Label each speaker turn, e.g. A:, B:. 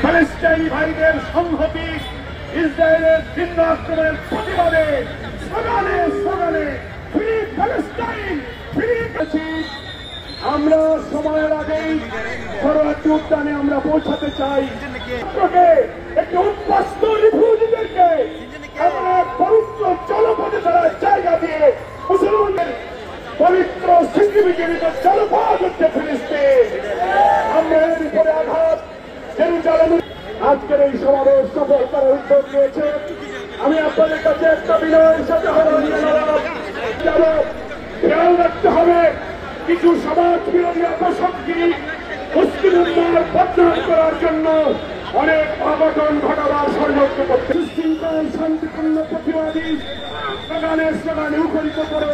A: প্যালেস্টাইনি ভাইদের সংহতি ইসরায়েলের ঘৃণ্য আক্রমণের প্রতিবাদে স্লোগানে স্লোগানে ফ্রি প্যালেস্টাইন ফ্রি। আমরা সময়ের আগেই শরণার্থী উদ্যানে আমরা পৌঁছাতে চাই। একটি উদ্বাস্ত রিফিউজিদেরকে আমরা পবিত্র জলপথে ধরার জায়গা দিয়ে মুসলমানদের পবিত্র স্মৃতিবিজড়িত জলপথ হচ্ছে ফিলিস্তিন। আমরা এর উপরে আঘাত জেরুজালেম আজকের এই সমাবেশ সফল করার উদ্যোগ নিয়েছে। আমি আপনাদের কাছে একটা বিনয়ের সাথে খেয়াল রাখতে হবে কিছু সমাজ বিরোধী অপশক্তি মুসলিম উম্মাহর বদনাম করার জন্য অনেক অঘটন ঘটাবার ষড়যন্ত্র করতে সুশৃঙ্খল শান্তিপূর্ণ প্রতিবাদী স্লোগানে স্লোগানে মুখরিত করে